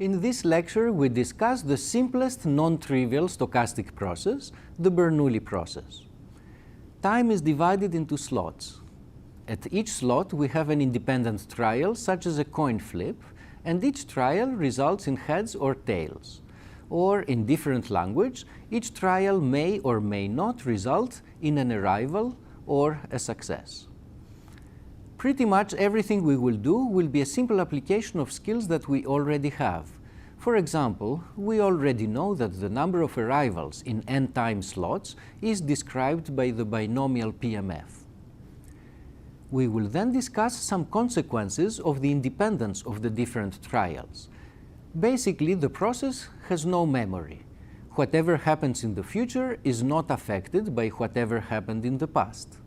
In this lecture, we discuss the simplest non-trivial stochastic process, the Bernoulli process. Time is divided into slots. At each slot, we have an independent trial, such as a coin flip, and each trial results in heads or tails. Or, in different language, each trial may or may not result in an arrival or a success. Pretty much everything we will do will be a simple application of skills that we already have. For example, we already know that the number of arrivals in n time slots is described by the binomial PMF. We will then discuss some consequences of the independence of the different trials. Basically, the process has no memory. Whatever happens in the future is not affected by whatever happened in the past.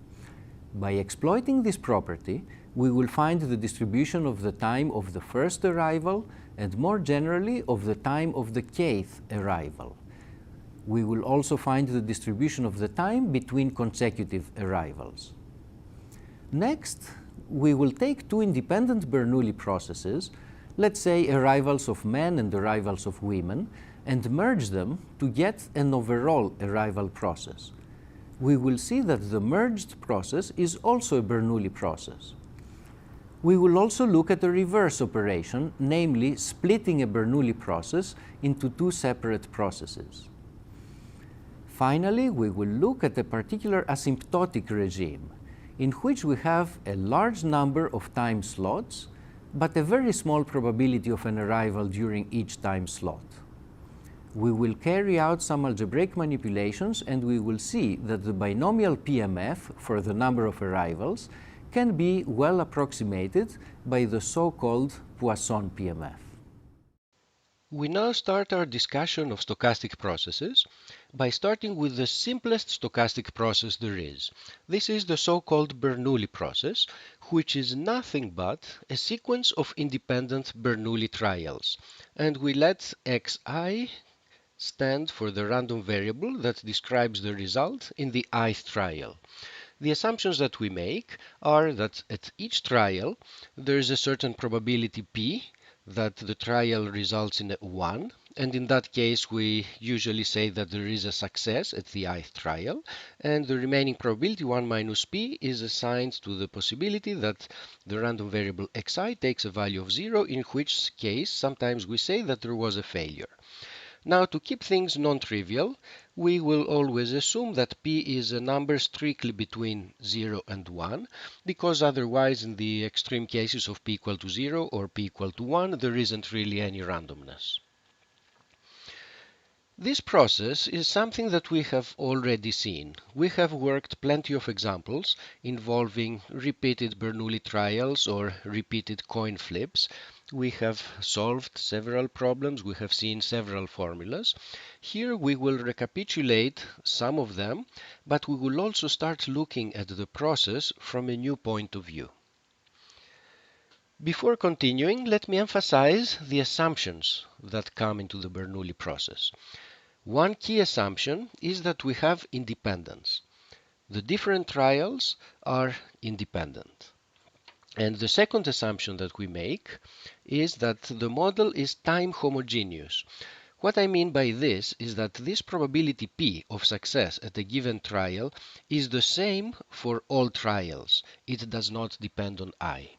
By exploiting this property, we will find the distribution of the time of the first arrival and more generally of the time of the kth arrival. We will also find the distribution of the time between consecutive arrivals. Next, we will take two independent Bernoulli processes, let's say arrivals of men and arrivals of women, and merge them to get an overall arrival process. We will see that the merged process is also a Bernoulli process. We will also look at a reverse operation, namely splitting a Bernoulli process into two separate processes. Finally, we will look at a particular asymptotic regime, in which we have a large number of time slots, but a very small probability of an arrival during each time slot. We will carry out some algebraic manipulations and we will see that the binomial PMF for the number of arrivals can be well approximated by the so-called Poisson PMF. We now start our discussion of stochastic processes by starting with the simplest stochastic process there is. This is the so-called Bernoulli process, which is nothing but a sequence of independent Bernoulli trials. And we let xi stand for the random variable that describes the result in the ith trial. The assumptions that we make are that at each trial there is a certain probability p that the trial results in a 1, and in that case we usually say that there is a success at the ith trial, and the remaining probability 1 minus p is assigned to the possibility that the random variable xi takes a value of 0, in which case sometimes we say that there was a failure. Now, to keep things non-trivial, we will always assume that p is a number strictly between 0 and 1, because otherwise in the extreme cases of p equal to 0 or p equal to 1, there isn't really any randomness. This process is something that we have already seen. We have worked plenty of examples involving repeated Bernoulli trials or repeated coin flips. We have solved several problems, we have seen several formulas. Here we will recapitulate some of them, but we will also start looking at the process from a new point of view. Before continuing, let me emphasize the assumptions that come into the Bernoulli process. One key assumption is that we have independence. The different trials are independent. And the second assumption that we make is that the model is time homogeneous. What I mean by this is that this probability p of success at a given trial is the same for all trials. It does not depend on I.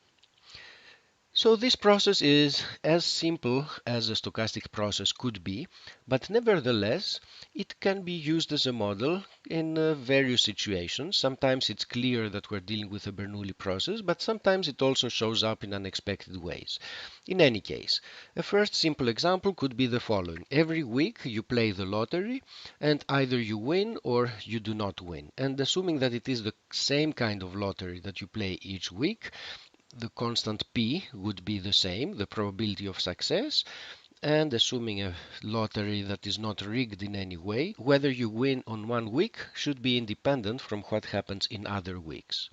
So this process is as simple as a stochastic process could be, but nevertheless it can be used as a model in various situations. Sometimes it's clear that we're dealing with a Bernoulli process, but sometimes it also shows up in unexpected ways. In any case, a first simple example could be the following. Every week you play the lottery and either you win or you do not win. And assuming that it is the same kind of lottery that you play each week, the constant p would be the same, the probability of success, and assuming a lottery that is not rigged in any way, whether you win on one week should be independent from what happens in other weeks.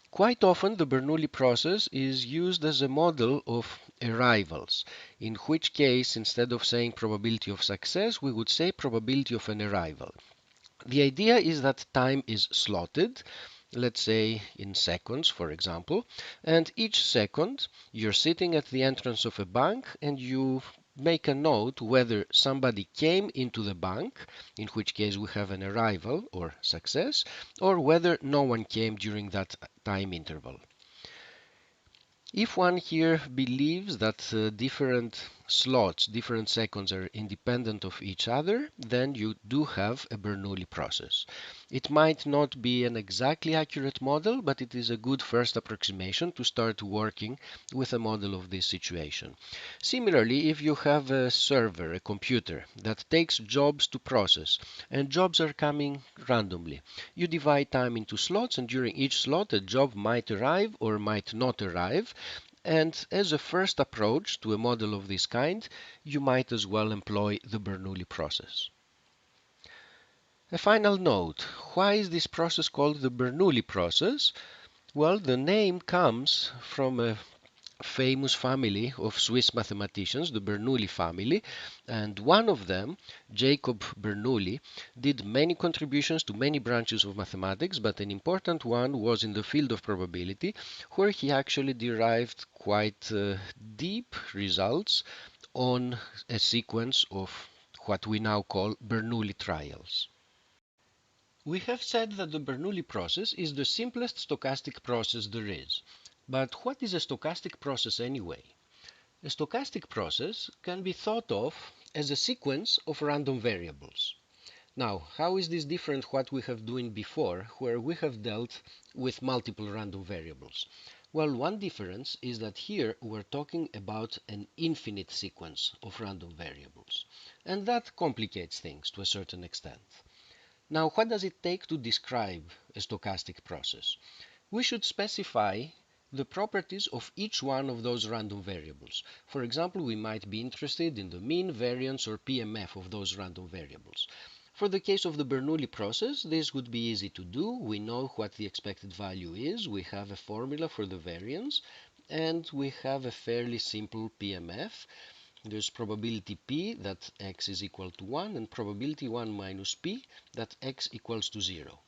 Quite often the Bernoulli process is used as a model of arrivals, in which case instead of saying probability of success we would say probability of an arrival. The idea is that time is slotted, let's say in seconds, for example, and each second you're sitting at the entrance of a bank and you make a note whether somebody came into the bank, in which case we have an arrival or success, or whether no one came during that time interval. If one here believes that different slots, different seconds are independent of each other, then you do have a Bernoulli process. It might not be an exactly accurate model, but it is a good first approximation to start working with a model of this situation. Similarly, if you have a server, a computer, that takes jobs to process, and jobs are coming randomly, you divide time into slots, and during each slot a job might arrive or might not arrive. And as a first approach to a model of this kind, you might as well employ the Bernoulli process. A final note, why is this process called the Bernoulli process? Well, the name comes from a famous family of Swiss mathematicians, the Bernoulli family, and one of them, Jacob Bernoulli, did many contributions to many branches of mathematics, but an important one was in the field of probability, where he actually derived quite deep results on a sequence of what we now call Bernoulli trials. We have said that the Bernoulli process is the simplest stochastic process there is. But what is a stochastic process anyway? A stochastic process can be thought of as a sequence of random variables. Now, how is this different what we have doing before, where we have dealt with multiple random variables? Well, one difference is that here we're talking about an infinite sequence of random variables, and that complicates things to a certain extent. Now, what does it take to describe a stochastic process? We should specify the properties of each one of those random variables. For example, we might be interested in the mean, variance, or PMF of those random variables. For the case of the Bernoulli process, this would be easy to do. We know what the expected value is. We have a formula for the variance, and we have a fairly simple PMF. There's probability p that x is equal to 1 and probability 1 minus p that x equals to 0.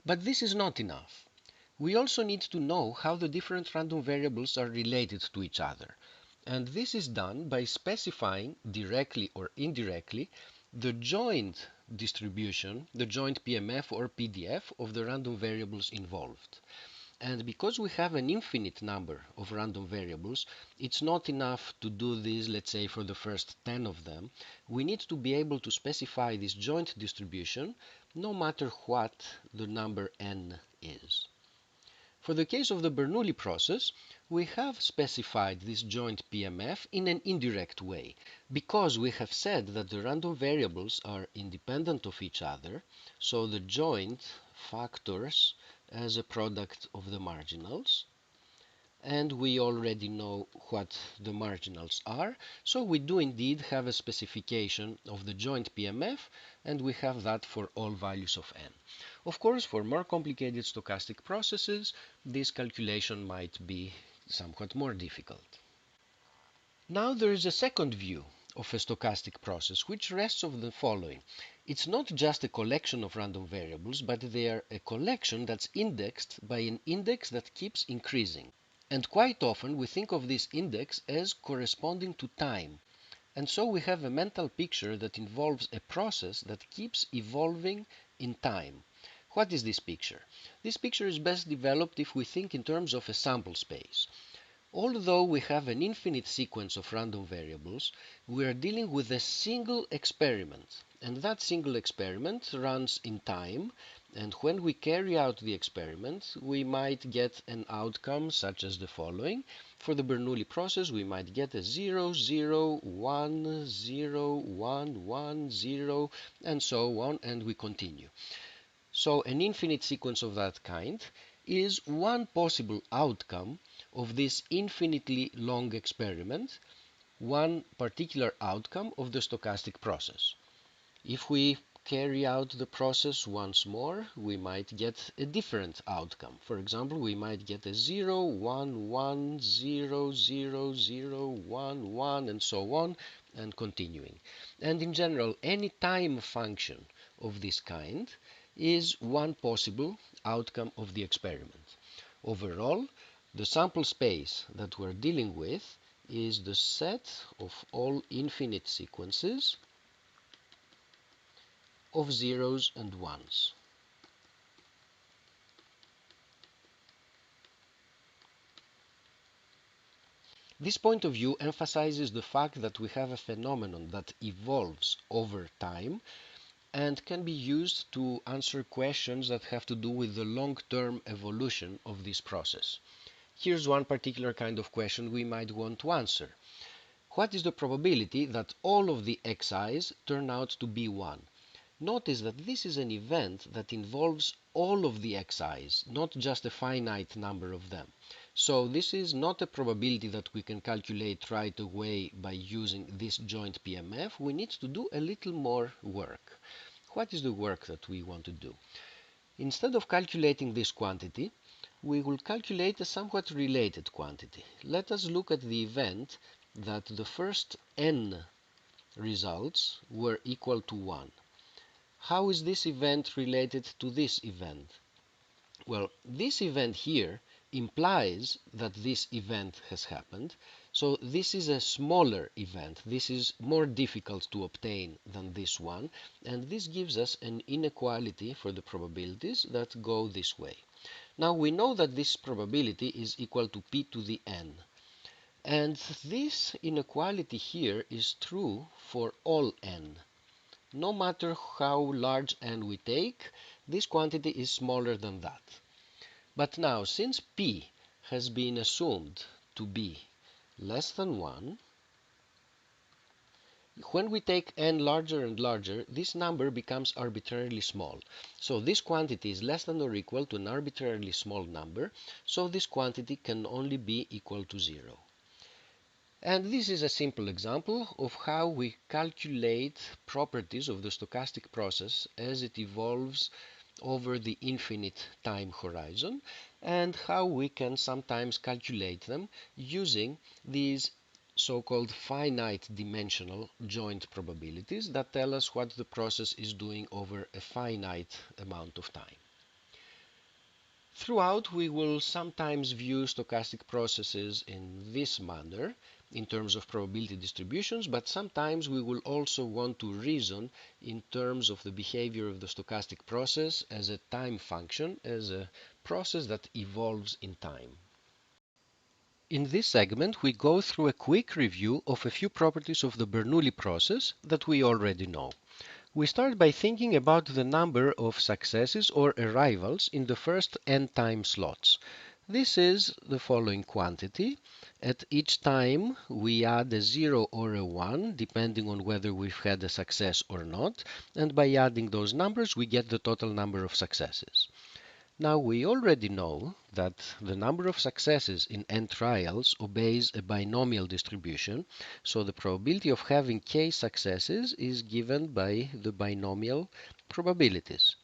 But this is not enough. We also need to know how the different random variables are related to each other. And this is done by specifying directly or indirectly the joint distribution, the joint PMF or PDF of the random variables involved. And because we have an infinite number of random variables, it's not enough to do this, let's say, for the first 10 of them. We need to be able to specify this joint distribution no matter what the number n is. For the case of the Bernoulli process, we have specified this joint PMF in an indirect way, because we have said that the random variables are independent of each other, so the joint factors as a product of the marginals, and we already know what the marginals are, so we do indeed have a specification of the joint PMF, and we have that for all values of n. Of course, for more complicated stochastic processes, this calculation might be somewhat more difficult. Now there is a second view of a stochastic process, which rests on the following. It's not just a collection of random variables, but they are a collection that's indexed by an index that keeps increasing. And quite often we think of this index as corresponding to time. And so we have a mental picture that involves a process that keeps evolving in time. What is this picture? This picture is best developed if we think in terms of a sample space. Although we have an infinite sequence of random variables, we are dealing with a single experiment, and that single experiment runs in time, and when we carry out the experiment, we might get an outcome such as the following. For the Bernoulli process, we might get a 0, 0, 1, 0, 1, 1, 0, and so on, and we continue. So an infinite sequence of that kind is one possible outcome of this infinitely long experiment, one particular outcome of the stochastic process. If we carry out the process once more, we might get a different outcome. For example, we might get a 0, 1, 1, 0, 0, 0, 1, 1, and so on, and continuing. And in general, any time function of this kind is one possible outcome of the experiment. Overall, the sample space that we're dealing with is the set of all infinite sequences of zeros and ones. This point of view emphasizes the fact that we have a phenomenon that evolves over time and can be used to answer questions that have to do with the long-term evolution of this process. Here's one particular kind of question we might want to answer. What is the probability that all of the xi's turn out to be 1? Notice that this is an event that involves all of the xi's, not just a finite number of them. So this is not a probability that we can calculate right away by using this joint PMF. We need to do a little more work. What is the work that we want to do? Instead of calculating this quantity, we will calculate a somewhat related quantity. Let us look at the event that the first n results were equal to 1. How is this event related to this event? Well, this event here implies that this event has happened, so this is a smaller event. This is more difficult to obtain than this one, and this gives us an inequality for the probabilities that go this way. Now we know that this probability is equal to p to the n. And this inequality here is true for all n. No matter how large n we take, this quantity is smaller than that. But now, since p has been assumed to be less than 1, when we take n larger and larger, this number becomes arbitrarily small. So this quantity is less than or equal to an arbitrarily small number, so this quantity can only be equal to 0. And this is a simple example of how we calculate properties of the stochastic process as it evolves over the infinite time horizon, and how we can sometimes calculate them using these so-called finite dimensional joint probabilities that tell us what the process is doing over a finite amount of time. Throughout, we will sometimes view stochastic processes in this manner in terms of probability distributions, but sometimes we will also want to reason in terms of the behavior of the stochastic process as a time function, as a process that evolves in time. In this segment, we go through a quick review of a few properties of the Bernoulli process that we already know. We start by thinking about the number of successes or arrivals in the first n time slots. This is the following quantity. At each time, we add a 0 or a 1, depending on whether we've had a success or not, and by adding those numbers, we get the total number of successes. Now, we already know that the number of successes in n trials obeys a binomial distribution, so the probability of having k successes is given by the binomial probabilities.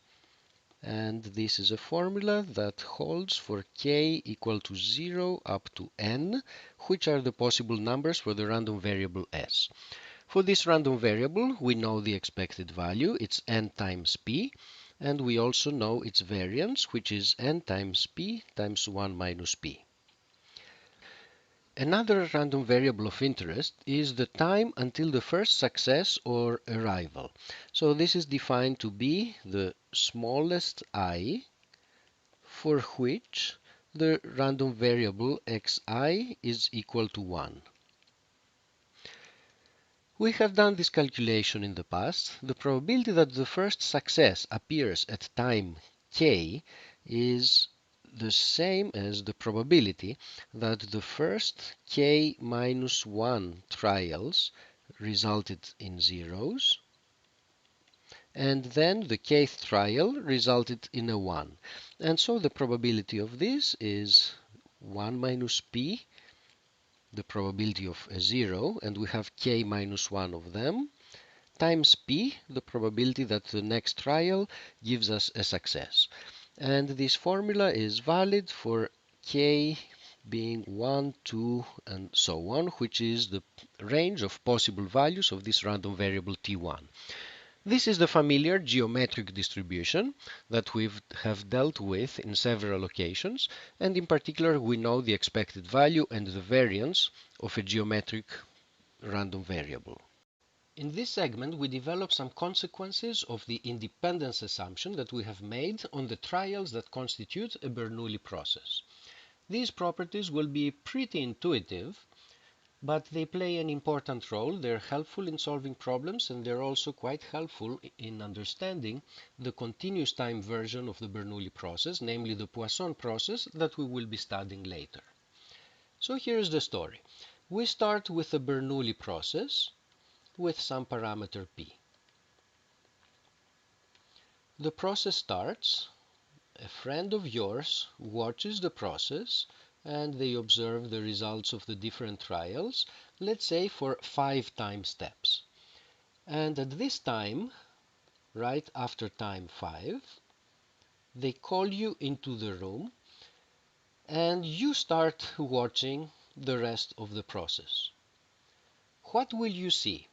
And this is a formula that holds for k equal to 0 up to n, which are the possible numbers for the random variable s. For this random variable, we know the expected value, it's n times p, and we also know its variance, which is n times p times 1 minus p. Another random variable of interest is the time until the first success or arrival. So this is defined to be the smallest I for which the random variable xi is equal to 1. We have done this calculation in the past. The probability that the first success appears at time k is the same as the probability that the first k minus 1 trials resulted in zeros, and then the kth trial resulted in a 1. And so the probability of this is 1 minus p, the probability of a 0, and we have k minus 1 of them, times p, the probability that the next trial gives us a success. And this formula is valid for k being 1, 2, and so on, which is the range of possible values of this random variable t1. This is the familiar geometric distribution that we have dealt with in several occasions, and in particular we know the expected value and the variance of a geometric random variable. In this segment, we develop some consequences of the independence assumption that we have made on the trials that constitute a Bernoulli process. These properties will be pretty intuitive, but they play an important role. They're helpful in solving problems, and they're also quite helpful in understanding the continuous time version of the Bernoulli process, namely the Poisson process that we will be studying later. So here's the story. We start with the Bernoulli process with some parameter p. The process starts, a friend of yours watches the process, and they observe the results of the different trials, let's say for 5 time steps. And at this time, right after time 5, they call you into the room and you start watching the rest of the process. What will you see?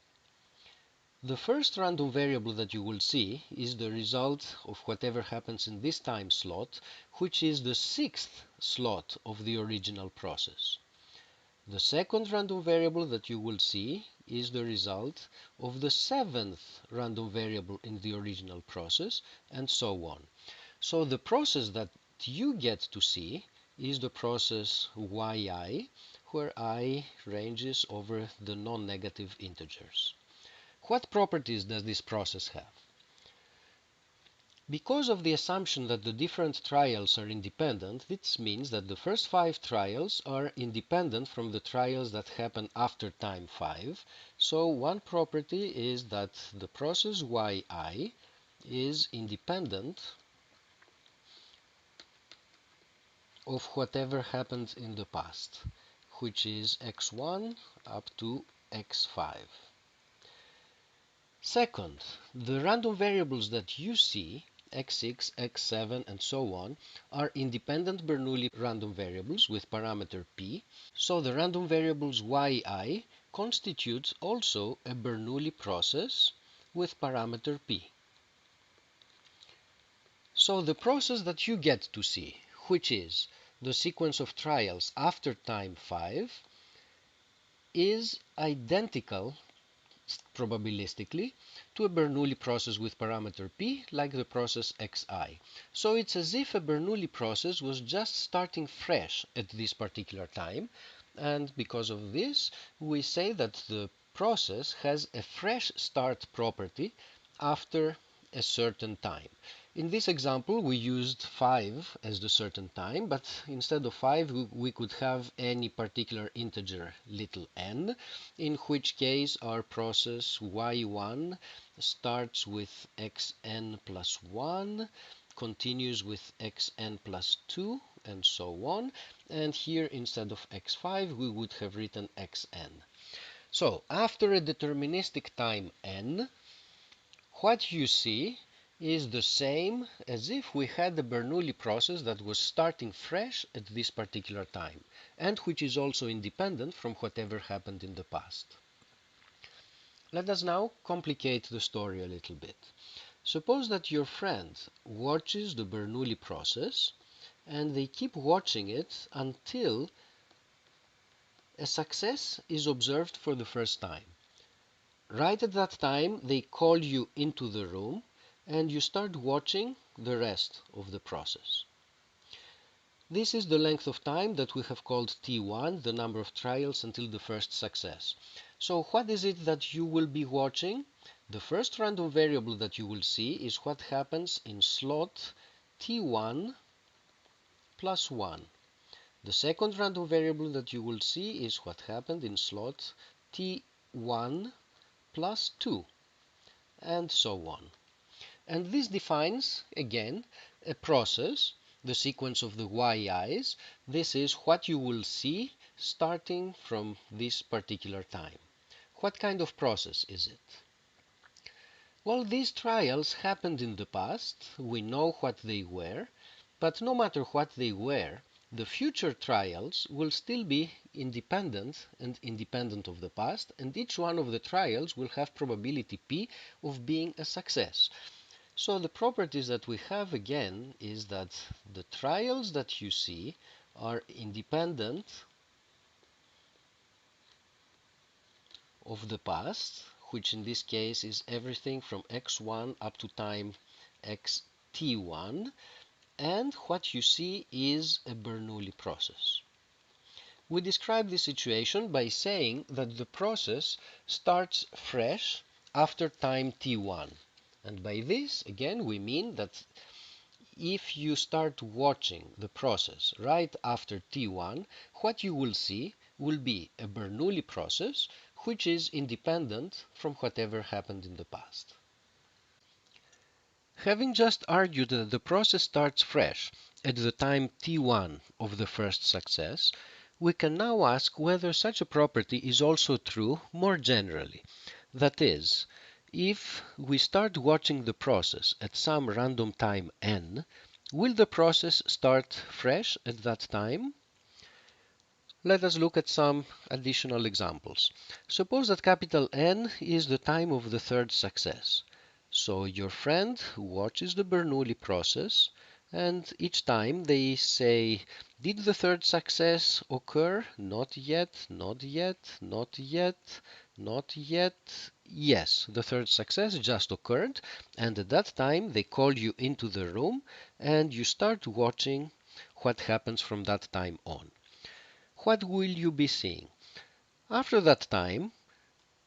The first random variable that you will see is the result of whatever happens in this time slot, which is the 6th slot of the original process. The second random variable that you will see is the result of the 7th random variable in the original process, and so on. So the process that you get to see is the process yi, where I ranges over the non-negative integers. What properties does this process have? Because of the assumption that the different trials are independent, this means that the first 5 trials are independent from the trials that happen after time 5. So one property is that the process yi is independent of whatever happened in the past, which is x1 up to x5. Second, the random variables that you see, x6, x7, and so on, are independent Bernoulli random variables with parameter p. So the random variables yi constitute also a Bernoulli process with parameter p. So the process that you get to see, which is the sequence of trials after time 5, is identical probabilistically to a Bernoulli process with parameter p, like the process xi. So it's as if a Bernoulli process was just starting fresh at this particular time, and because of this we say that the process has a fresh start property after a certain time. In this example, we used 5 as the certain time, but instead of 5, we could have any particular integer little n, in which case our process y1 starts with xn plus 1, continues with xn plus 2, and so on. And here, instead of x5, we would have written xn. So, after a deterministic time n, what you see is the same as if we had a Bernoulli process that was starting fresh at this particular time, and which is also independent from whatever happened in the past. Let us now complicate the story a little bit. Suppose that your friend watches the Bernoulli process, and they keep watching it until a success is observed for the first time. Right at that time, they call you into the room, and you start watching the rest of the process. This is the length of time that we have called T1, the number of trials until the first success. So what is it that you will be watching? The first random variable that you will see is what happens in slot T1 plus 1. The second random variable that you will see is what happened in slot T1 plus 2, and so on. And this defines, again, a process, the sequence of the yi's. This is what you will see starting from this particular time. What kind of process is it? Well, these trials happened in the past. We know what they were, but no matter what they were, The future trials will still be independent and independent of the past, and each one of the trials will have probability P of being a success. So the properties that we have again is that the trials that you see are independent of the past, which in this case is everything from x1 up to time xt1, and what you see is a Bernoulli process. We describe this situation by saying that the process starts fresh after time t1. And by this, again, we mean that if you start watching the process right after t1, what you will see will be a Bernoulli process which is independent from whatever happened in the past. Having just argued that the process starts fresh at the time t1 of the first success, we can now ask whether such a property is also true more generally. That is, if we start watching the process at some random time n, will the process start fresh at that time? Let us look at some additional examples. Suppose that capital N is the time of the third success. So your friend watches the Bernoulli process, and each time they say, did the third success occur? Not yet, not yet, not yet, not yet. Yes, the third success just occurred, and at that time they call you into the room and you start watching what happens from that time on. What will you be seeing? After that time,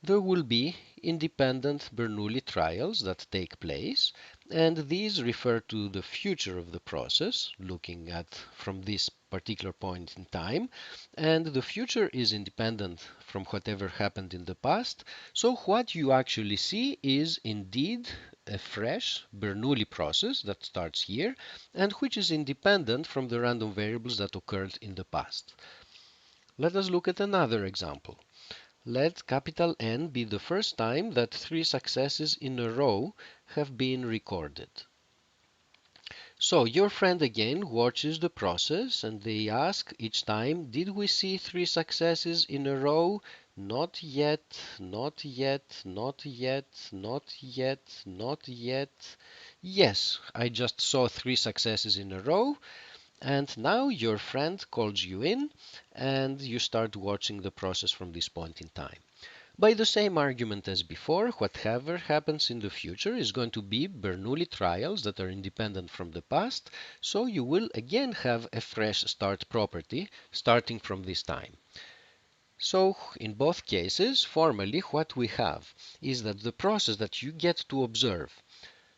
there will be independent Bernoulli trials that take place, and these refer to the future of the process, looking at from this particular point in time, and the future is independent from whatever happened in the past, so what you actually see is indeed a fresh Bernoulli process that starts here, and which is independent from the random variables that occurred in the past. Let us look at another example. Let capital N be the first time that 3 successes in a row have been recorded. So your friend again watches the process and they ask each time, did we see 3 successes in a row? Not yet, not yet, not yet, not yet, not yet. Yes, I just saw 3 successes in a row. And now your friend calls you in and you start watching the process from this point in time. By the same argument as before, whatever happens in the future is going to be Bernoulli trials that are independent from the past, so you will again have a fresh start property starting from this time. So in both cases, formally what we have is that the process that you get to observe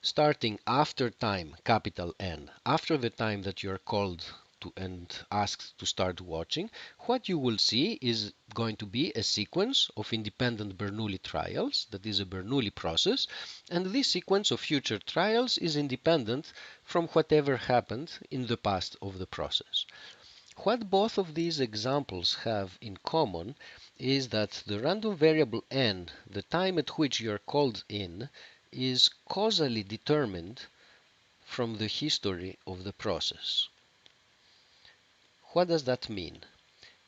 starting after time, capital N, after the time that you're called to and asked to start watching, what you will see is going to be a sequence of independent Bernoulli trials, that is a Bernoulli process, and this sequence of future trials is independent from whatever happened in the past of the process. What both of these examples have in common is that the random variable n, the time at which you are called in, is causally determined from the history of the process. What does that mean?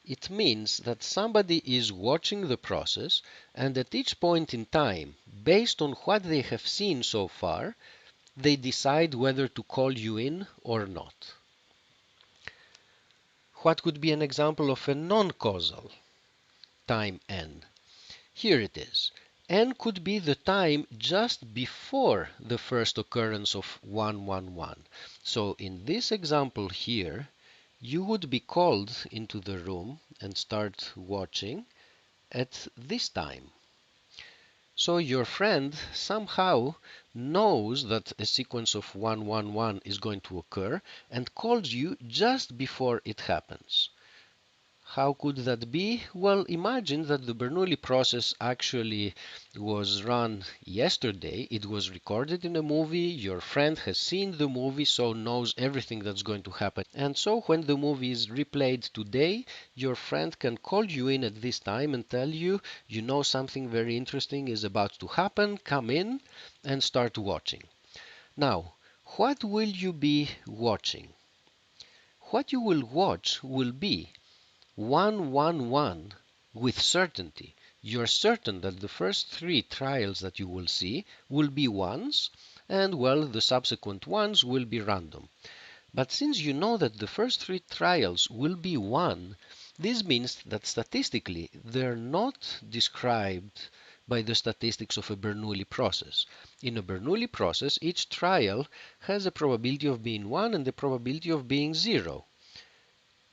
It means that somebody is watching the process and at each point in time, based on what they have seen so far, they decide whether to call you in or not. What could be an example of a non-causal time n? Here it is. N could be the time just before the first occurrence of 111. So in this example here, you would be called into the room and start watching at this time. So your friend somehow knows that a sequence of 111 is going to occur and calls you just before it happens. How could that be? Well, imagine that the Bernoulli process actually was run yesterday. It was recorded in a movie. Your friend has seen the movie, so knows everything that's going to happen. And so when the movie is replayed today, your friend can call you in at this time and tell you, you know something very interesting is about to happen, come in and start watching. Now, what will you be watching? what you will watch will be 1, 1, 1 with certainty. You're certain that the first 3 trials that you will see will be ones, and well, the subsequent ones will be random. But since you know that the first 3 trials will be 1, this means that statistically they're not described by the statistics of a Bernoulli process. In a Bernoulli process, each trial has a probability of being 1 and a probability of being 0.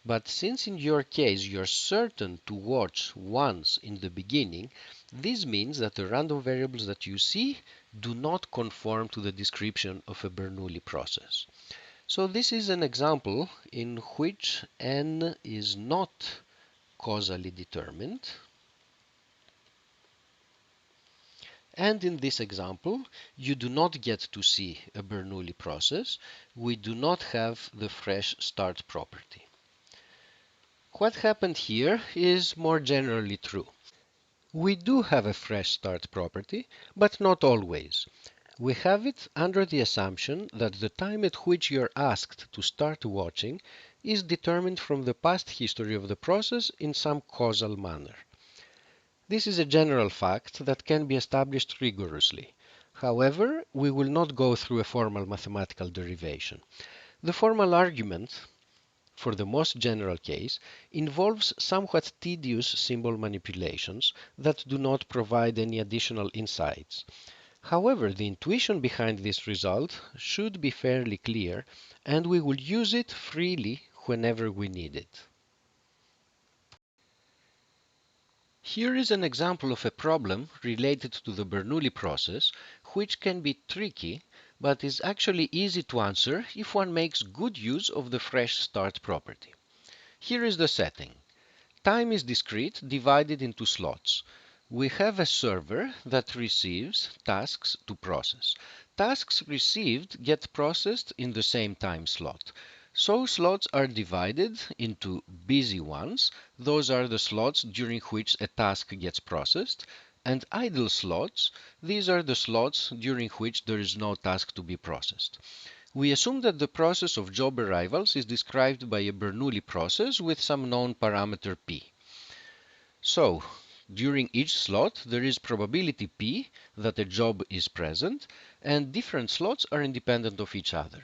But since in your case you're certain to watch once in the beginning, this means that the random variables that you see do not conform to the description of a Bernoulli process. So this is an example in which n is not causally determined. And in this example, you do not get to see a Bernoulli process. We do not have the fresh start property. What happened here is more generally true. We do have a fresh start property, but not always. We have it under the assumption that the time at which you're asked to start watching is determined from the past history of the process in some causal manner. This is a general fact that can be established rigorously. However, we will not go through a formal mathematical derivation. The formal argument for the most general case involves somewhat tedious symbol manipulations that do not provide any additional insights. However, the intuition behind this result should be fairly clear, and we will use it freely whenever we need it. Here is an example of a problem related to the Bernoulli process, which can be tricky, but is actually easy to answer if one makes good use of the fresh start property. Here is the setting. Time is discrete, divided into slots. We have a server that receives tasks to process. Tasks received get processed in the same time slot. So slots are divided into busy ones. Those are the slots during which a task gets processed. And idle slots, these are the slots during which there is no task to be processed. We assume that the process of job arrivals is described by a Bernoulli process with some known parameter p. So, during each slot, there is probability p that a job is present, and different slots are independent of each other.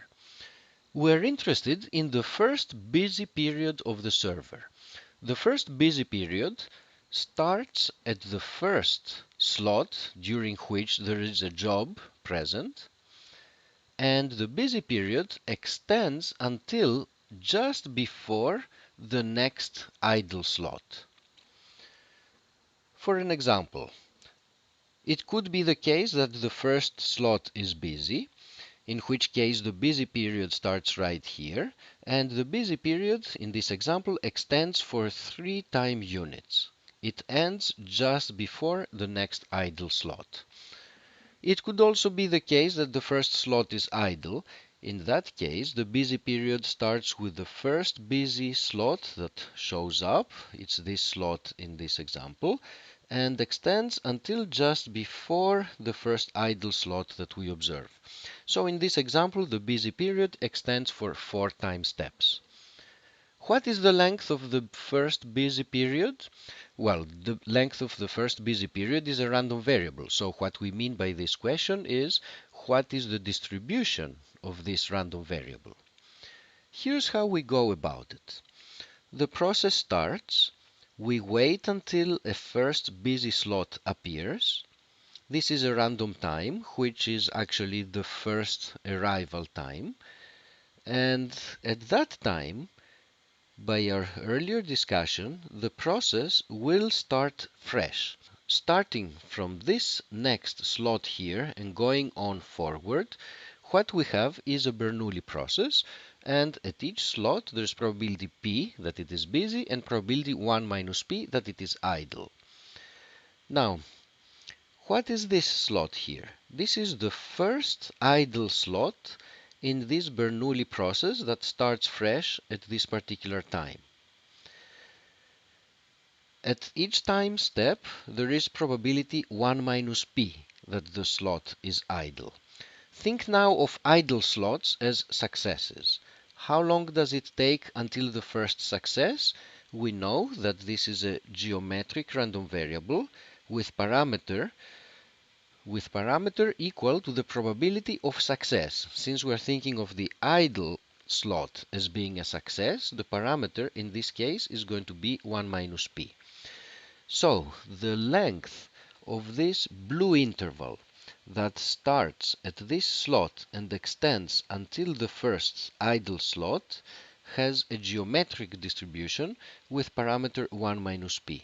We're interested in the first busy period of the server. The first busy period starts at the first slot during which there is a job present, and the busy period extends until just before the next idle slot. For an example, it could be the case that the first slot is busy, in which case the busy period starts right here, and the busy period in this example extends for 3 time units. It ends just before the next idle slot. It could also be the case that the first slot is idle. In that case, the busy period starts with the first busy slot that shows up. It's this slot in this example, and extends until just before the first idle slot that we observe. So in this example, the busy period extends for 4 time steps. What is the length of the first busy period? Well, the length of the first busy period is a random variable. So what we mean by this question is, what is the distribution of this random variable? Here's how we go about it. The process starts. We wait until a first busy slot appears. This is a random time, which is actually the first arrival time. And at that time, by our earlier discussion, the process will start fresh. Starting from this next slot here and going on forward, what we have is a Bernoulli process, and at each slot there's probability p that it is busy and probability 1 minus p that it is idle. Now, what is this slot here? This is the first idle slot in this Bernoulli process that starts fresh at this particular time. At each time step, there is probability 1 minus p that the slot is idle. Think now of idle slots as successes. How long does it take until the first success? We know that this is a geometric random variable with parameter equal to the probability of success. Since we're thinking of the idle slot as being a success, the parameter in this case is going to be 1 minus p. So the length of this blue interval that starts at this slot and extends until the first idle slot has a geometric distribution with parameter 1 minus p.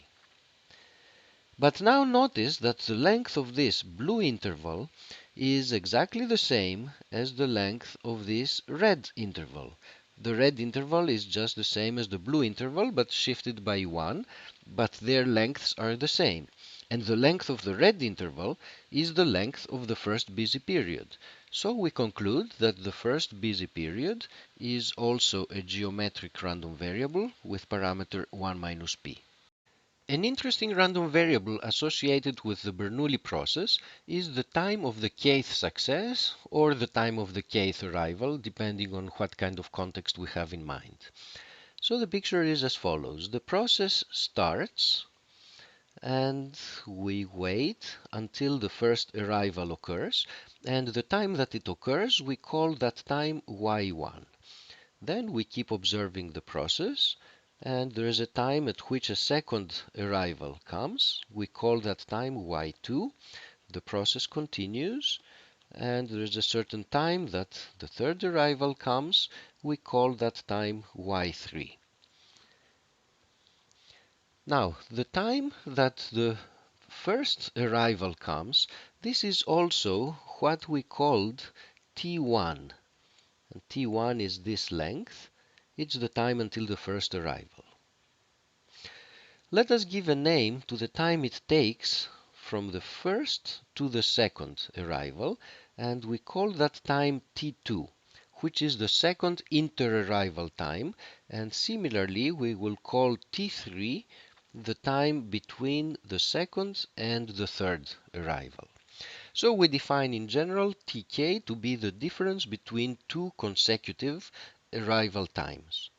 But now notice that the length of this blue interval is exactly the same as the length of this red interval. The red interval is just the same as the blue interval, but shifted by 1, but their lengths are the same. And the length of the red interval is the length of the first busy period. So we conclude that the first busy period is also a geometric random variable with parameter 1 minus p. An interesting random variable associated with the Bernoulli process is the time of the kth success or the time of the kth arrival, depending on what kind of context we have in mind. So the picture is as follows. The process starts and we wait until the first arrival occurs, and the time that it occurs we call that time y1. Then we keep observing the process, and there is a time at which a second arrival comes. We call that time y2. The process continues, and there is a certain time that the third arrival comes. We call that time y3. Now, the time that the first arrival comes, this is also what we called t1. And t1 is this length. It's the time until the first arrival. Let us give a name to the time it takes from the first to the second arrival, and we call that time t2, which is the second inter-arrival time, and similarly we will call t3 the time between the second and the third arrival. So we define in general tk to be the difference between two consecutive arrival times.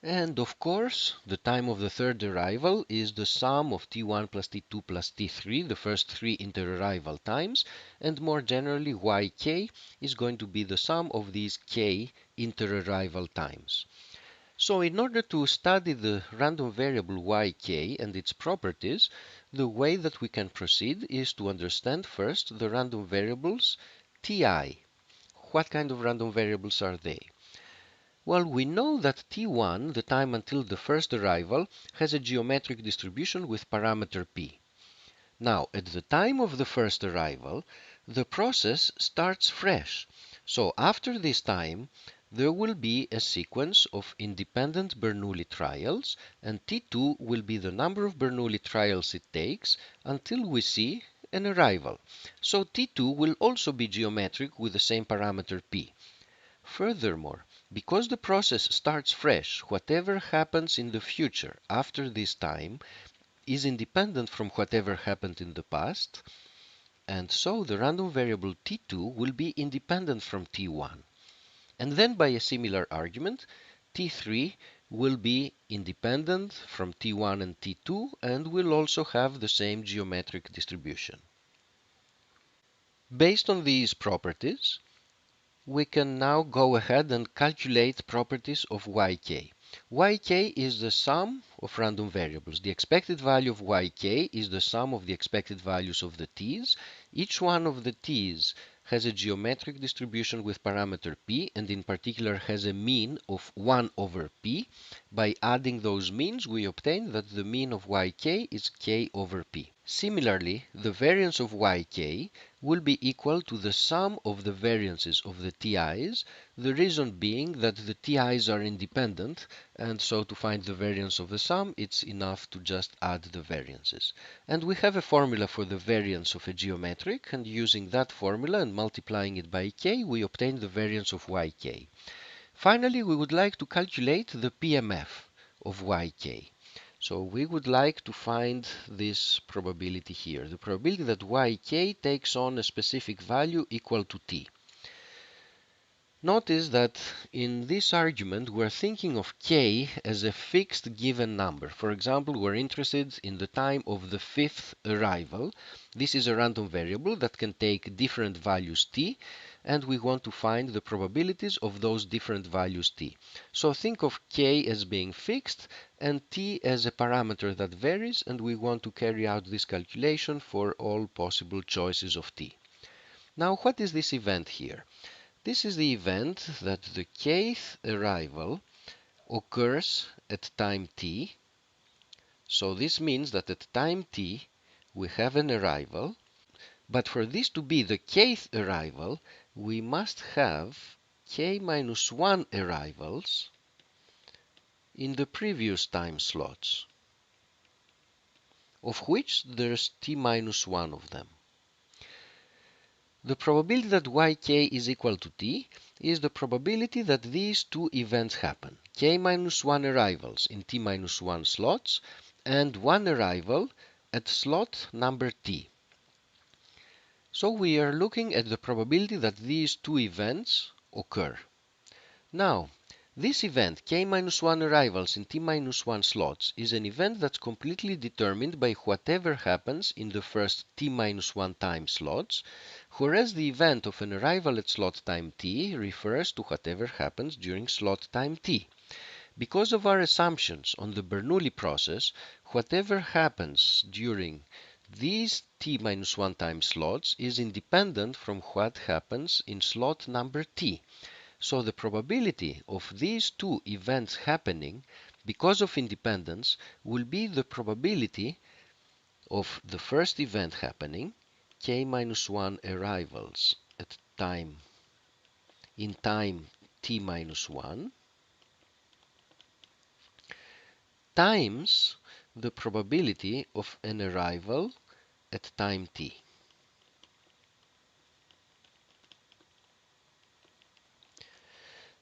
And of course, the time of the third arrival is the sum of t1 plus t2 plus t3, the first three inter-arrival times, and more generally yk is going to be the sum of these k inter-arrival times. So in order to study the random variable yk and its properties, the way that we can proceed is to understand first the random variables ti. What kind of random variables are they? Well, we know that t1, the time until the first arrival, has a geometric distribution with parameter p. Now, at the time of the first arrival, the process starts fresh. So after this time, there will be a sequence of independent Bernoulli trials, and T2 will be the number of Bernoulli trials it takes until we see an arrival. So T2 will also be geometric with the same parameter P. Furthermore, because the process starts fresh, whatever happens in the future after this time is independent from whatever happened in the past, and so the random variable T2 will be independent from T1. And then by a similar argument, T3 will be independent from T1 and T2 and will also have the same geometric distribution. Based on these properties, we can now go ahead and calculate properties of yk. Yk is the sum of random variables. The expected value of yk is the sum of the expected values of the t's. Each one of the t's has a geometric distribution with parameter p, and in particular has a mean of 1 over p. By adding those means, we obtain that the mean of yk is k over p. Similarly, the variance of yk will be equal to the sum of the variances of the ti's, the reason being that the ti's are independent, and so to find the variance of the sum, it's enough to just add the variances. And we have a formula for the variance of a geometric, and using that formula and multiplying it by k, we obtain the variance of yk. Finally, we would like to calculate the PMF of yk. So we would like to find this probability here, the probability that yk takes on a specific value equal to t. Notice that in this argument we're thinking of k as a fixed given number. For example, we're interested in the time of the fifth arrival. This is a random variable that can take different values t, and we want to find the probabilities of those different values t. So think of k as being fixed and t as a parameter that varies, and we want to carry out this calculation for all possible choices of t. Now, what is this event here? This is the event that the kth arrival occurs at time t. So this means that at time t we have an arrival, but for this to be the kth arrival, we must have k minus 1 arrivals in the previous time slots, of which there's t minus 1 of them. The probability that yk is equal to t is the probability that these two events happen. K minus 1 arrivals in t minus 1 slots and 1 arrival at slot number t. So we are looking at the probability that these two events occur. Now, this event, k minus 1 arrivals in t minus 1 slots, is an event that's completely determined by whatever happens in the first t minus 1 time slots, whereas the event of an arrival at slot time t refers to whatever happens during slot time t. Because of our assumptions on the Bernoulli process, whatever happens during these t minus 1 time slots is independent from what happens in slot number t. So the probability of these two events happening because of independence will be the probability of the first event happening, k minus 1 arrivals at time in time t minus 1, times the probability of an arrival at time t.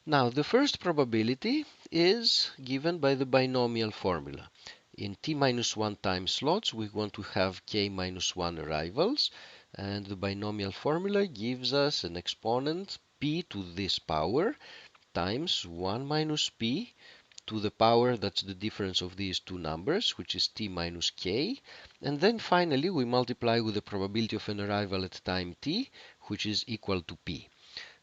Now, the first probability is given by the binomial formula. In t minus 1 time slots, we want to have k minus 1 arrivals, and the binomial formula gives us an exponent p to this power times 1 minus p to the power, that's the difference of these two numbers, which is t minus k. And then finally, we multiply with the probability of an arrival at time t, which is equal to p.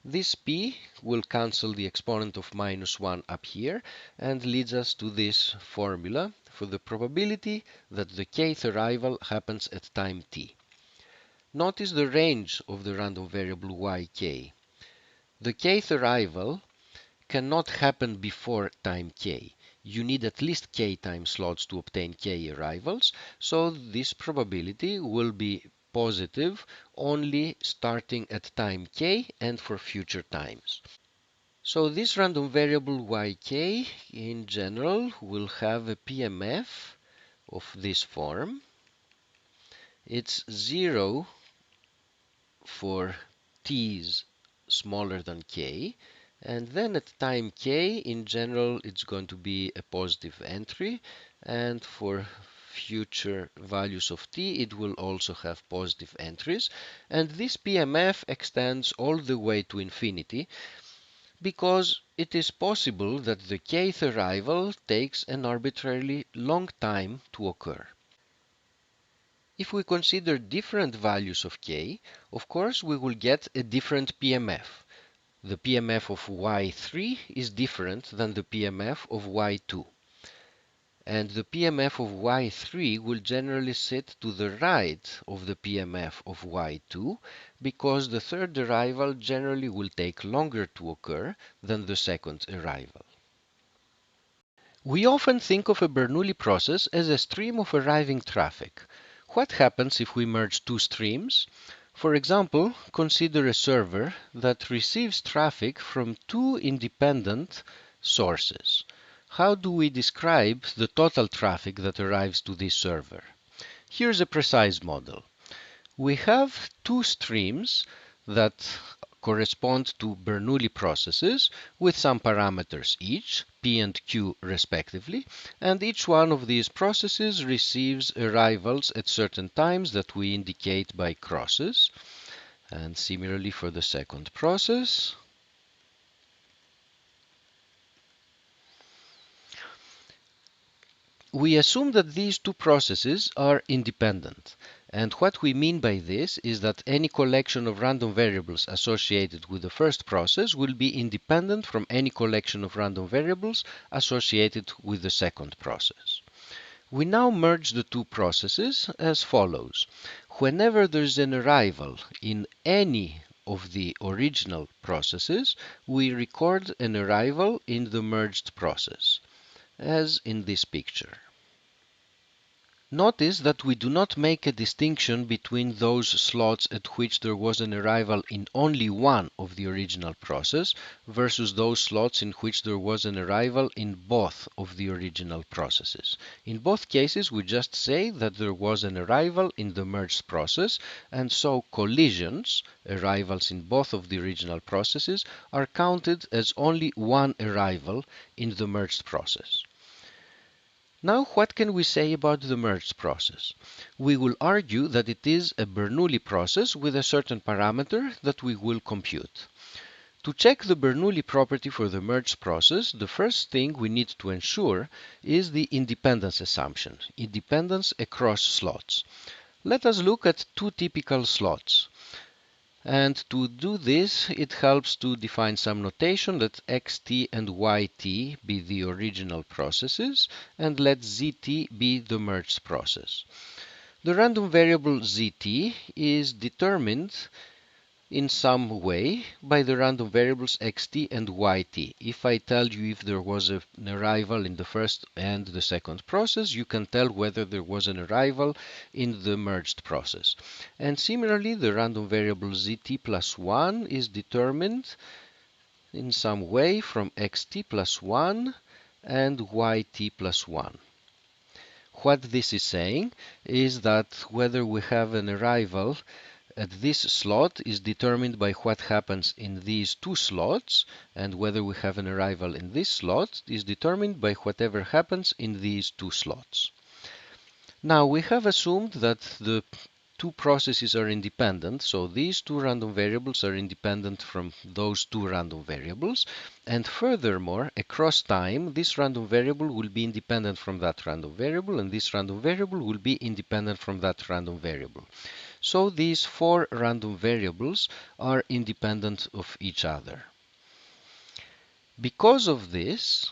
This p will cancel the exponent of minus 1 up here and leads us to this formula for the probability that the kth arrival happens at time t. Notice the range of the random variable yk. The kth arrival cannot happen before time k. You need at least k time slots to obtain k arrivals, so this probability will be positive only starting at time k and for future times. So this random variable yk in general will have a PMF of this form. It's 0 for t's smaller than k, and then at time k in general it's going to be a positive entry, and for future values of t it will also have positive entries, and this PMF extends all the way to infinity because it is possible that the kth arrival takes an arbitrarily long time to occur. If we consider different values of k, of course we will get a different PMF. The PMF of y3 is different than the PMF of y2. And the PMF of y3 will generally sit to the right of the PMF of y2 because the third arrival generally will take longer to occur than the second arrival. We often think of a Bernoulli process as a stream of arriving traffic. What happens if we merge two streams? For example, consider a server that receives traffic from two independent sources. How do we describe the total traffic that arrives to this server? Here's a precise model. We have two streams that correspond to Bernoulli processes with some parameters each, P and Q respectively, and each one of these processes receives arrivals at certain times that we indicate by crosses. And similarly for the second process. We assume that these two processes are independent. And what we mean by this is that any collection of random variables associated with the first process will be independent from any collection of random variables associated with the second process. We now merge the two processes as follows. Whenever there is an arrival in any of the original processes, we record an arrival in the merged process, as in this picture. Notice that we do not make a distinction between those slots at which there was an arrival in only one of the original process versus those slots in which there was an arrival in both of the original processes. In both cases, we just say that there was an arrival in the merged process, and so collisions, arrivals in both of the original processes, are counted as only one arrival in the merged process. Now, what can we say about the merged process? We will argue that it is a Bernoulli process with a certain parameter that we will compute. To check the Bernoulli property for the merged process, the first thing we need to ensure is the independence assumption, independence across slots. Let us look at two typical slots. And to do this, it helps to define some notation. Let xt and yt be the original processes, and let zt be the merged process. The random variable zt is determined in some way by the random variables xt and yt. If I tell you if there was an arrival in the first and the second process, you can tell whether there was an arrival in the merged process. And similarly, the random variable zt plus 1 is determined in some way from xt plus 1 and yt plus 1. What this is saying is that whether we have an arrival at this slot is determined by what happens in these two slots, and whether we have an arrival in this slot is determined by whatever happens in these two slots. Now, we have assumed that the two processes are independent, so these two random variables are independent from those two random variables, and furthermore, across time, this random variable will be independent from that random variable, and this random variable will be independent from that random variable. So these four random variables are independent of each other. Because of this,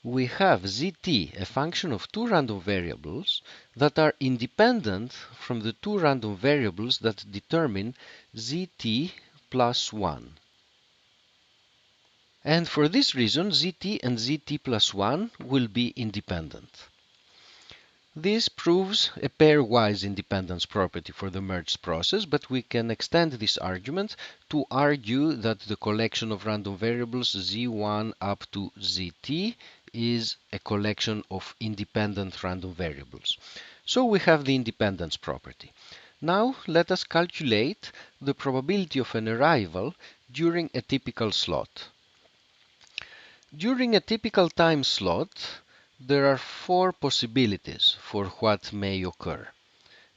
we have zt, a function of two random variables that are independent from the two random variables that determine zt plus 1. And for this reason, zt and zt plus 1 will be independent. This proves a pairwise independence property for the merged process, but we can extend this argument to argue that the collection of random variables z1 up to zt is a collection of independent random variables. So we have the independence property. Now let us calculate the probability of an arrival during a typical slot. During a typical time slot, there are four possibilities for what may occur.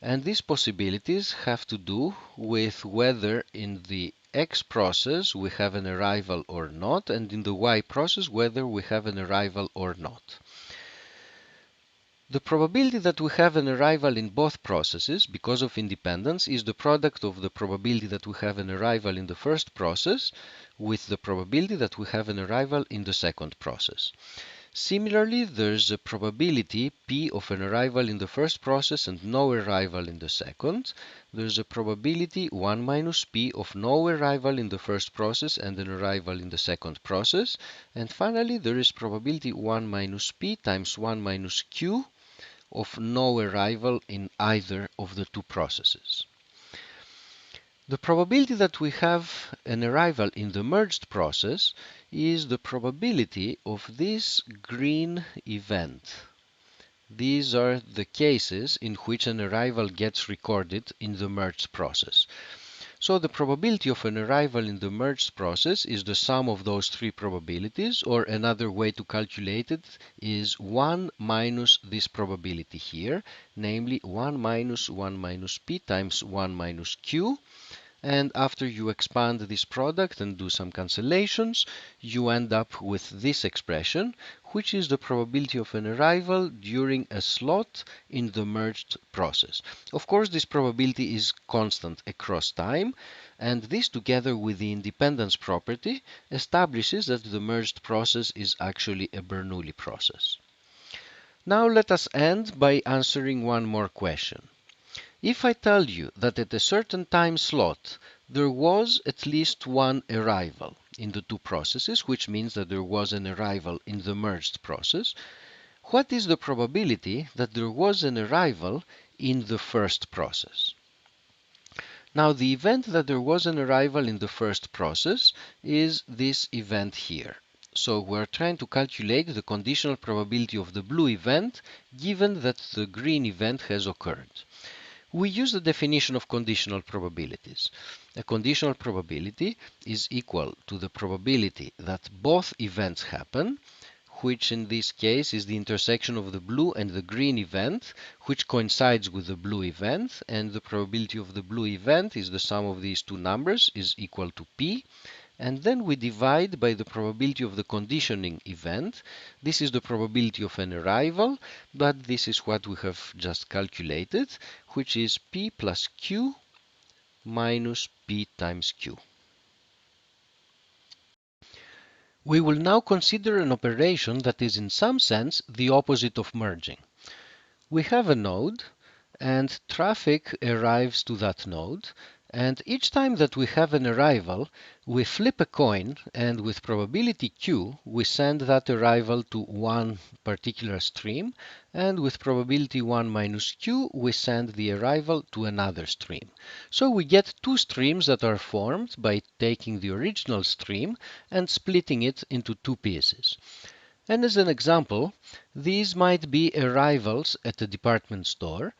And these possibilities have to do with whether in the X process we have an arrival or not, and in the Y process whether we have an arrival or not. The probability that we have an arrival in both processes, because of independence, is the product of the probability that we have an arrival in the first process with the probability that we have an arrival in the second process. Similarly, there's a probability P of an arrival in the first process and no arrival in the second. There's a probability 1 minus P of no arrival in the first process and an arrival in the second process. And finally, there is probability 1 minus P times 1 minus Q of no arrival in either of the two processes. The probability that we have an arrival in the merged process is the probability of this green event. These are the cases in which an arrival gets recorded in the merged process. So the probability of an arrival in the merged process is the sum of those three probabilities, or another way to calculate it is 1 minus this probability here, namely 1 minus P times 1 minus Q. and after you expand this product and do some cancellations, you end up with this expression, which is the probability of an arrival during a slot in the merged process. Of course, this probability is constant across time, and this, together with the independence property, establishes that the merged process is actually a Bernoulli process. Now let us end by answering one more question. If I tell you that at a certain time slot there was at least one arrival in the two processes, which means that there was an arrival in the merged process, what is the probability that there was an arrival in the first process? Now, the event that there was an arrival in the first process is this event here. So we're trying to calculate the conditional probability of the blue event given that the green event has occurred. We use the definition of conditional probabilities. A conditional probability is equal to the probability that both events happen, which in this case is the intersection of the blue and the green event, which coincides with the blue event, and the probability of the blue event is the sum of these two numbers, is equal to p. And then we divide by the probability of the conditioning event. This is the probability of an arrival, but this is what we have just calculated, which is p plus q minus p times q. We will now consider an operation that is in some sense the opposite of merging. We have a node, and traffic arrives to that node, and each time that we have an arrival, we flip a coin, and with probability q, we send that arrival to one particular stream, and with probability 1 minus q, we send the arrival to another stream. So we get two streams that are formed by taking the original stream and splitting it into two pieces. And as an example, these might be arrivals at a department store,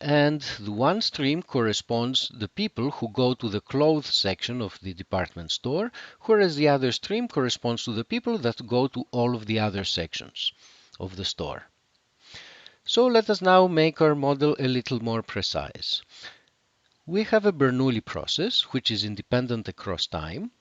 and the one stream corresponds the people who go to the clothes section of the department store, whereas the other stream corresponds to the people that go to all of the other sections of the store. So let us now make our model a little more precise. We have a Bernoulli process, which is independent across time.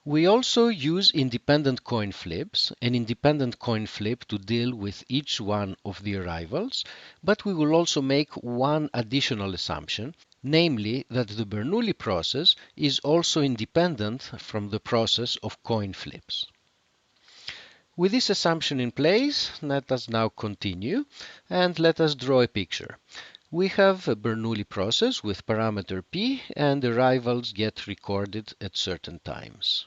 We also use independent coin flips, an independent coin flip to deal with each one of the arrivals, but we will also make one additional assumption, namely that the Bernoulli process is also independent from the process of coin flips. With this assumption in place, let us now continue and let us draw a picture. We have a Bernoulli process with parameter p, and arrivals get recorded at certain times.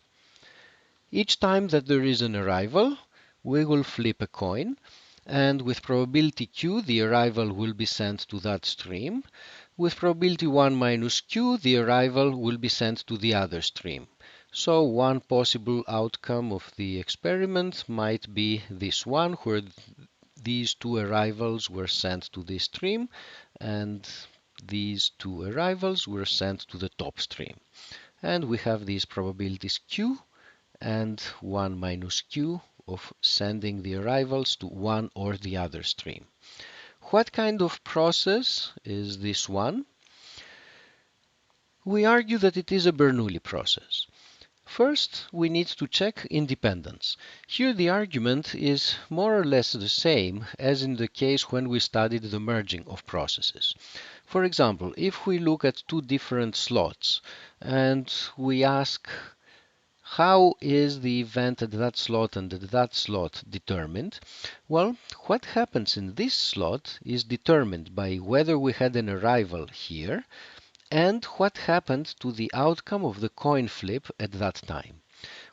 Each time that there is an arrival, we will flip a coin, and with probability q, the arrival will be sent to that stream. With probability 1 minus q, the arrival will be sent to the other stream. So one possible outcome of the experiment might be this one, where these two arrivals were sent to this stream, and these two arrivals were sent to the top stream. And we have these probabilities q and 1 minus q of sending the arrivals to one or the other stream. What kind of process is this one? We argue that it is a Bernoulli process. First, we need to check independence. Here the argument is more or less the same as in the case when we studied the merging of processes. For example, if we look at two different slots and we ask how is the event at that slot and at that slot determined? Well, what happens in this slot is determined by whether we had an arrival here and what happened to the outcome of the coin flip at that time.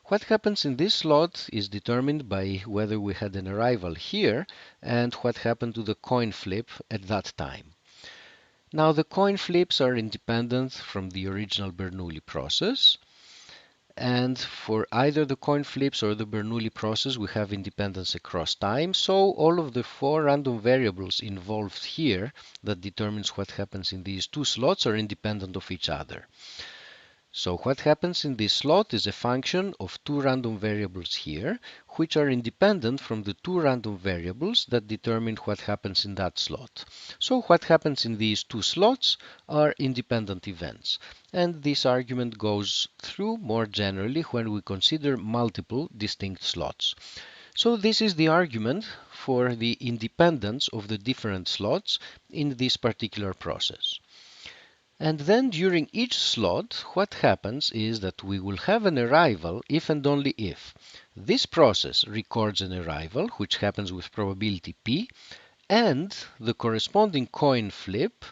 What happens in this slot is determined by whether we had an arrival here and what happened to the coin flip at that time. Now, the coin flips are independent from the original Bernoulli process. And for either the coin flips or the Bernoulli process, we have independence across time. So all of the four random variables involved here that determines what happens in these two slots are independent of each other. So what happens in this slot is a function of two random variables here, which are independent from the two random variables that determine what happens in that slot. So what happens in these two slots are independent events. And this argument goes through more generally when we consider multiple distinct slots. So this is the argument for the independence of the different slots in this particular process. And then during each slot, what happens is that we will have an arrival if and only if this process records an arrival, which happens with probability p, and the corresponding coin flip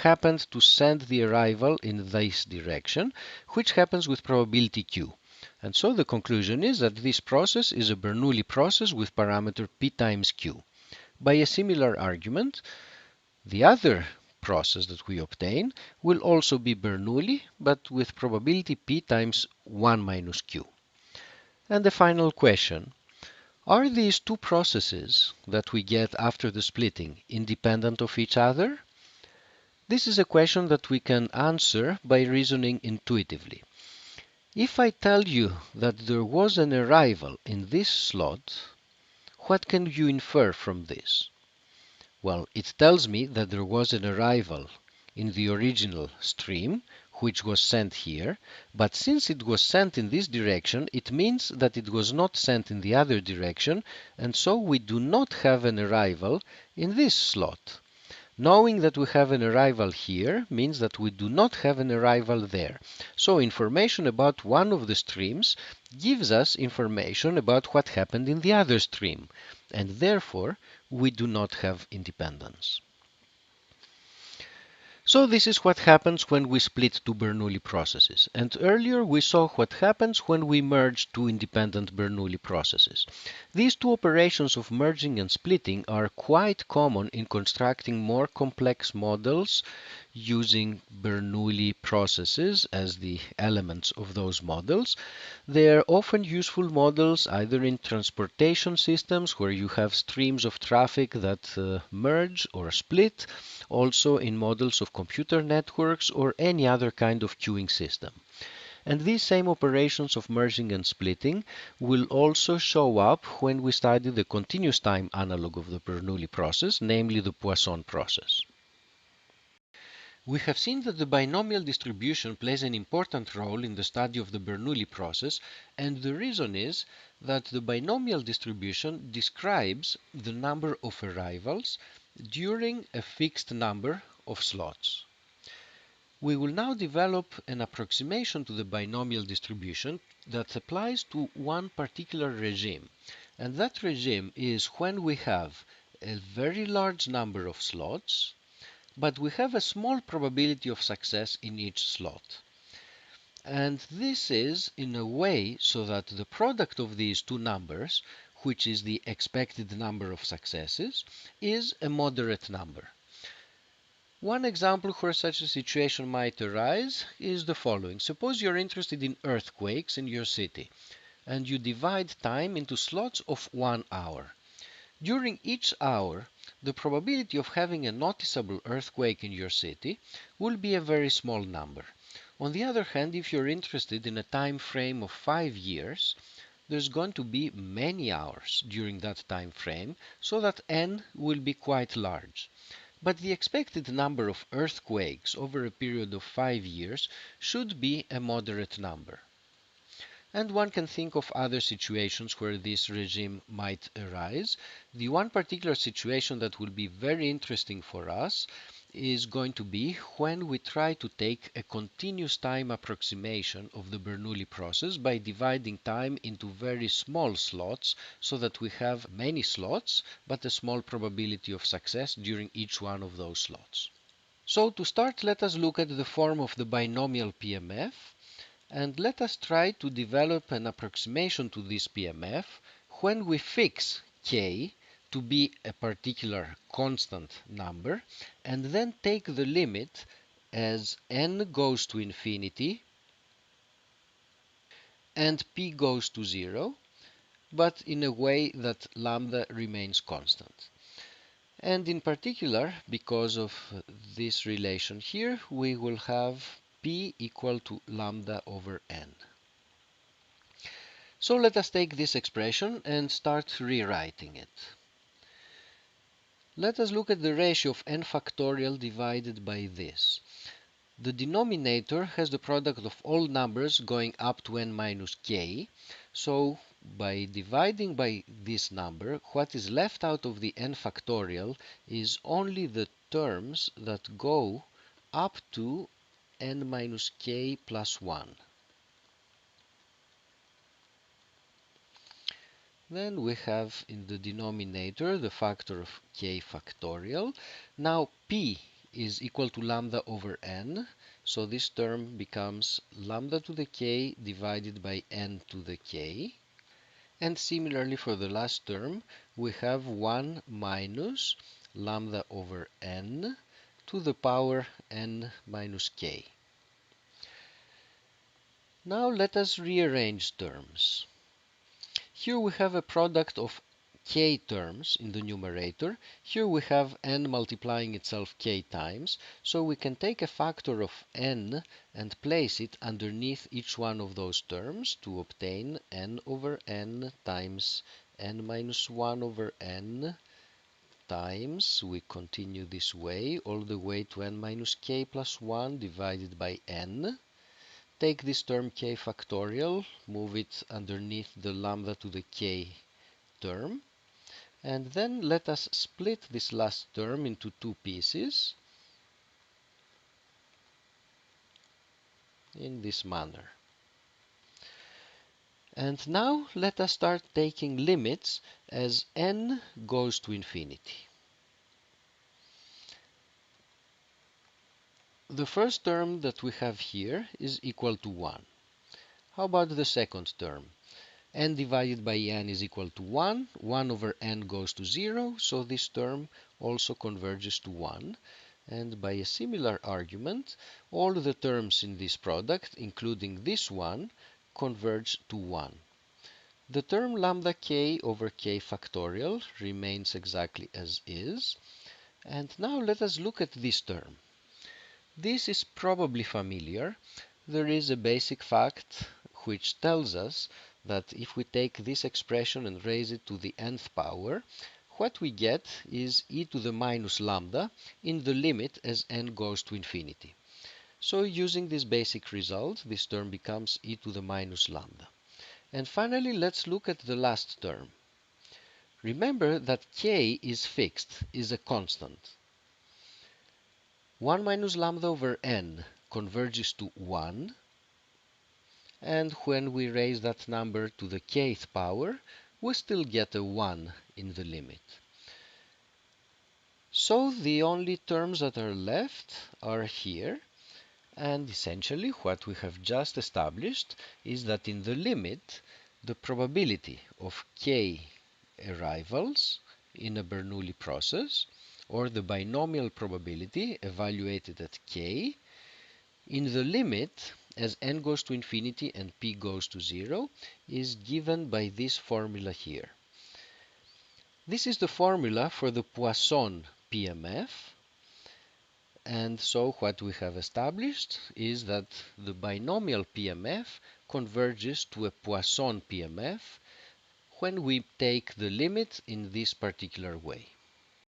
happens to send the arrival in this direction, which happens with probability q. And so the conclusion is that this process is a Bernoulli process with parameter p times q. By a similar argument, the other process that we obtain will also be Bernoulli, but with probability p times 1 minus q. And the final question, are these two processes that we get after the splitting independent of each other? This is a question that we can answer by reasoning intuitively. If I tell you that there was an arrival in this slot, what can you infer from this? Well, it tells me that there was an arrival in the original stream, which was sent here, but since it was sent in this direction, it means that it was not sent in the other direction, and so we do not have an arrival in this slot. Knowing that we have an arrival here means that we do not have an arrival there. So information about one of the streams gives us information about what happened in the other stream, and therefore we do not have independence. So this is what happens when we split two Bernoulli processes. And earlier we saw what happens when we merge two independent Bernoulli processes. These two operations of merging and splitting are quite common in constructing more complex models using Bernoulli processes as the elements of those models. They are often useful models either in transportation systems where you have streams of traffic that merge or split, also in models of computer networks or any other kind of queuing system. And these same operations of merging and splitting will also show up when we study the continuous time analog of the Bernoulli process, namely the Poisson process. We have seen that the binomial distribution plays an important role in the study of the Bernoulli process, and the reason is that the binomial distribution describes the number of arrivals during a fixed number of slots. We will now develop an approximation to the binomial distribution that applies to one particular regime, and that regime is when we have a very large number of slots, but we have a small probability of success in each slot. And this is in a way so that the product of these two numbers, which is the expected number of successes, is a moderate number. One example where such a situation might arise is the following. Suppose you're interested in earthquakes in your city, and you divide time into slots of 1 hour. During each hour, the probability of having a noticeable earthquake in your city will be a very small number. On the other hand, if you're interested in a time frame of 5 years, there's going to be many hours during that time frame, so that n will be quite large. But the expected number of earthquakes over a period of 5 years should be a moderate number. And one can think of other situations where this regime might arise. The one particular situation that will be very interesting for us is going to be when we try to take a continuous time approximation of the Bernoulli process by dividing time into very small slots so that we have many slots but a small probability of success during each one of those slots. So to start, let us look at the form of the binomial PMF. And let us try to develop an approximation to this PMF when we fix k to be a particular constant number and then take the limit as n goes to infinity and p goes to 0, but in a way that lambda remains constant. And in particular, because of this relation here, we will have p equal to lambda over n. So let us take this expression and start rewriting it. Let us look at the ratio of n factorial divided by this. The denominator has the product of all numbers going up to n minus k, so by dividing by this number, what is left out of the n factorial is only the terms that go up to n minus k plus 1. Then we have in the denominator the factor of k factorial. Now p is equal to lambda over n, so this term becomes lambda to the k divided by n to the k. And similarly for the last term, we have 1 minus lambda over n to the power n minus k. Now let us rearrange terms. Here we have a product of k terms in the numerator. Here we have n multiplying itself k times, so we can take a factor of n and place it underneath each one of those terms to obtain n over n times n minus 1 over n times, we continue this way all the way to n minus k plus 1 divided by n. Take this term k factorial, move it underneath the lambda to the k term, and then let us split this last term into two pieces in this manner. And now let us start taking limits as n goes to infinity. The first term that we have here is equal to 1. How about the second term? N divided by n is equal to 1. 1 over n goes to 0, so this term also converges to 1. And by a similar argument, all the terms in this product, including this one, converge to 1. The term lambda k over k factorial remains exactly as is. And now let us look at this term. This is probably familiar. There is a basic fact which tells us that if we take this expression and raise it to the nth power, what we get is e to the minus lambda in the limit as n goes to infinity. So using this basic result, this term becomes e to the minus lambda. And finally, let's look at the last term. Remember that k is fixed, is a constant. 1 minus lambda over n converges to 1. And when we raise that number to the kth power, we still get a 1 in the limit. So the only terms that are left are here, and essentially what we have just established is that in the limit, the probability of k arrivals in a Bernoulli process, or the binomial probability evaluated at k, in the limit as n goes to infinity and p goes to 0, is given by this formula here. This is the formula for the Poisson PMF, and so what we have established is that the binomial PMF converges to a Poisson PMF when we take the limit in this particular way.